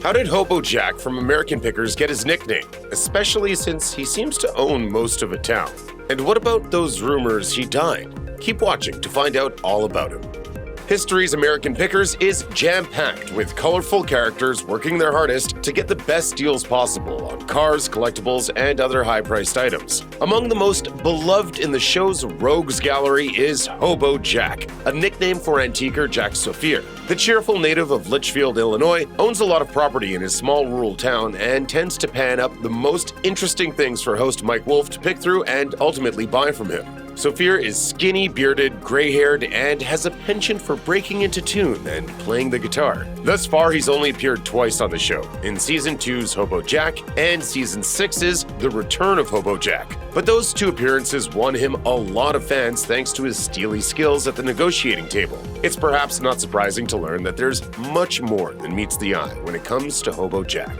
How did Hobo Jack from American Pickers get his nickname, especially since he seems to own most of a town? And what about those rumors he died? Keep watching to find out all about him. History's American Pickers is jam-packed with colorful characters working their hardest to get the best deals possible on cars, collectibles, and other high-priced items. Among the most beloved in the show's rogues gallery is Hobo Jack, a nickname for antiquer Jack Sophir. The cheerful native of Litchfield, Illinois, owns a lot of property in his small rural town and tends to pan up the most interesting things for host Mike Wolf to pick through and ultimately buy from him. Sophir is skinny, bearded, gray-haired, and has a penchant for breaking into tune and playing the guitar. Thus far, he's only appeared twice on the show, in Season 2's Hobo Jack and Season 6's The Return of Hobo Jack. But those two appearances won him a lot of fans thanks to his steely skills at the negotiating table. It's perhaps not surprising to learn that there's much more than meets the eye when it comes to Hobo Jack.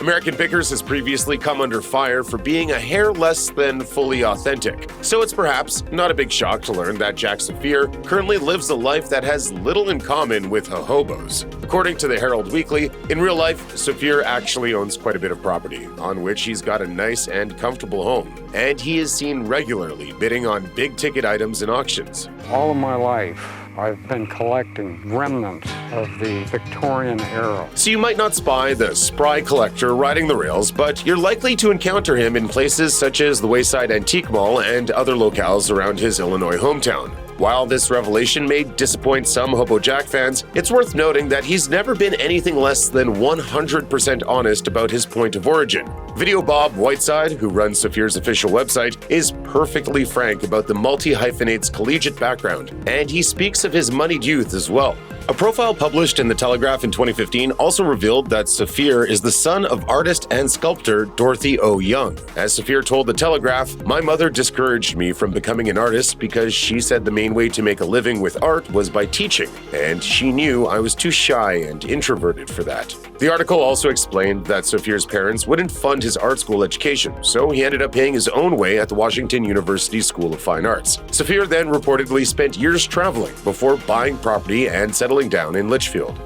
American Pickers has previously come under fire for being a hair less than fully authentic, so it's perhaps not a big shock to learn that Jack Sophir currently lives a life that has little in common with hobos. According to the Herald Weekly, in real life, Sophir actually owns quite a bit of property, on which he's got a nice and comfortable home, and he is seen regularly bidding on big-ticket items in auctions. All of my life, I've been collecting remnants of the Victorian era. So you might not spy the spry collector riding the rails, but you're likely to encounter him in places such as the Wayside Antique Mall and other locales around his Illinois hometown. While this revelation may disappoint some Hobo Jack fans, it's worth noting that he's never been anything less than 100% honest about his point of origin. Video Bob Whiteside, who runs Sophir's official website, is perfectly frank about the multi-hyphenate's collegiate background, and he speaks of his moneyed youth as well. A profile published in The Telegraph in 2015 also revealed that Sophir is the son of artist and sculptor Dorothy O. Young. As Sophir told The Telegraph, "My mother discouraged me from becoming an artist because she said the main way to make a living with art was by teaching, and she knew I was too shy and introverted for that." The article also explained that Sophir's parents wouldn't fund his art school education, so he ended up paying his own way at the Washington University School of Fine Arts. Sophir then reportedly spent years traveling before buying property and settling down in Litchfield.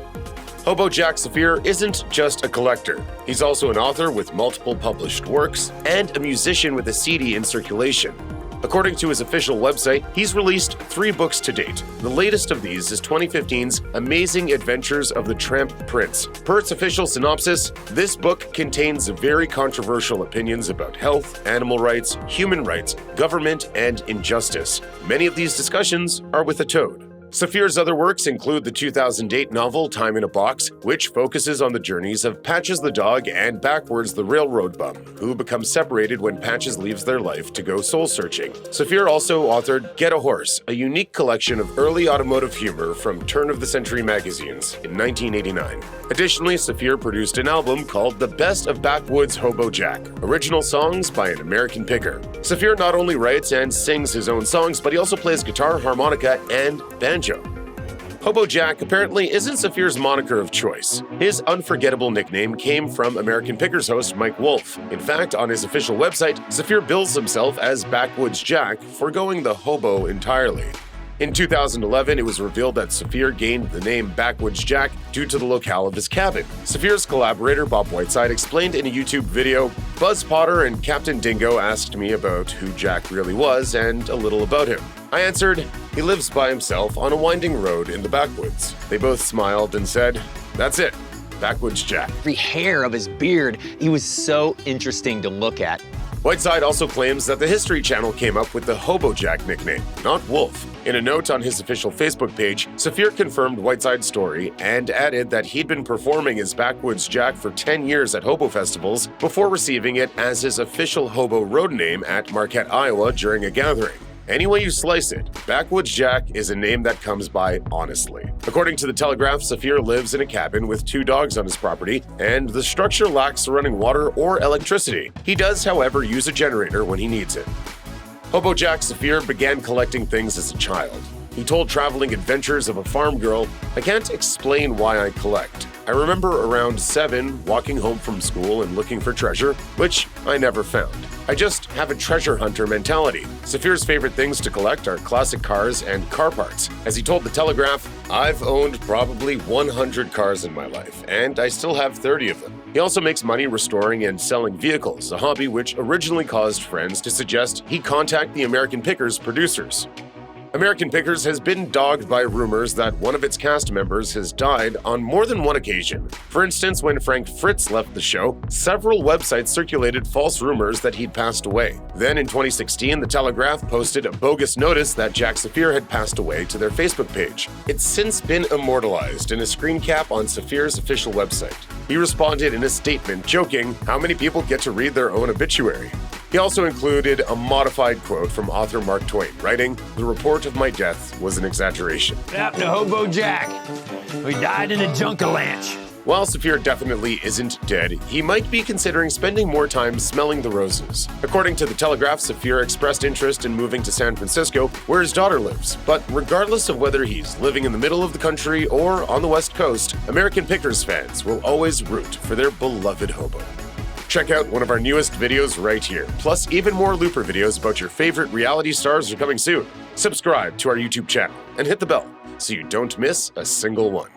Hobo Jack Sophir isn't just a collector. He's also an author with multiple published works and a musician with a CD in circulation. According to his official website, he's released 3 books to date. The latest of these is 2015's Amazing Adventures of the Tramp Prince. Per its official synopsis, this book contains very controversial opinions about health, animal rights, human rights, government, and injustice. Many of these discussions are with a toad. Sophir's other works include the 2008 novel Time in a Box, which focuses on the journeys of Patches the dog and Backwards the railroad bum, who become separated when Patches leaves their life to go soul-searching. Sophir also authored Get a Horse, a unique collection of early automotive humor from turn-of-the-century magazines in 1989. Additionally, Sophir produced an album called The Best of Backwoods Hobo Jack, original songs by an American picker. Sophir not only writes and sings his own songs, but he also plays guitar, harmonica, and banjo. Hobo Jack apparently isn't Sophir's moniker of choice. His unforgettable nickname came from American Pickers host Mike Wolf. In fact, on his official website, Sophir bills himself as Backwoods Jack, foregoing the hobo entirely. In 2011, it was revealed that Sophir gained the name Backwoods Jack due to the locale of his cabin. Sophir's collaborator, Bob Whiteside, explained in a YouTube video, "Buzz Potter and Captain Dingo asked me about who Jack really was and a little about him. I answered, he lives by himself on a winding road in the backwoods. They both smiled and said, that's it, Backwoods Jack." Every hair of his beard, he was so interesting to look at. Whiteside also claims that the History Channel came up with the Hobo Jack nickname, not Wolf. In a note on his official Facebook page, Sophir confirmed Whiteside's story and added that he'd been performing as Backwoods Jack for 10 years at hobo festivals before receiving it as his official hobo road name at Marquette, Iowa during a gathering. Any way you slice it, Backwoods Jack is a name that comes by honestly. According to The Telegraph, Sophir lives in a cabin with 2 dogs on his property, and the structure lacks running water or electricity. He does, however, use a generator when he needs it. Hobo Jack Sophir began collecting things as a child. He told Traveling Adventures of a Farm Girl, "I can't explain why I collect. I remember around 7 walking home from school and looking for treasure, which I never found. I just have a treasure hunter mentality. Sophir's favorite things to collect are classic cars and car parts. As he told The Telegraph, "I've owned probably 100 cars in my life, and I still have 30 of them." He also makes money restoring and selling vehicles, a hobby which originally caused friends to suggest he contact the American Pickers producers. American Pickers has been dogged by rumors that one of its cast members has died on more than one occasion. For instance, when Frank Fritz left the show, several websites circulated false rumors that he'd passed away. Then in 2016, The Telegraph posted a bogus notice that Jack Sophir had passed away to their Facebook page. It's since been immortalized in a screen cap on Sophir's official website. He responded in a statement joking, "How many people get to read their own obituary?" He also included a modified quote from author Mark Twain, writing, "The report of my death was an exaggeration." What happened to Hobo Jack? We died in a junkalanche. While Sophir definitely isn't dead, he might be considering spending more time smelling the roses. According to The Telegraph, Sophir expressed interest in moving to San Francisco, where his daughter lives. But regardless of whether he's living in the middle of the country or on the West Coast, American Pickers fans will always root for their beloved hobo. Check out one of our newest videos right here. Plus, even more Looper videos about your favorite reality stars are coming soon. Subscribe to our YouTube channel and hit the bell so you don't miss a single one.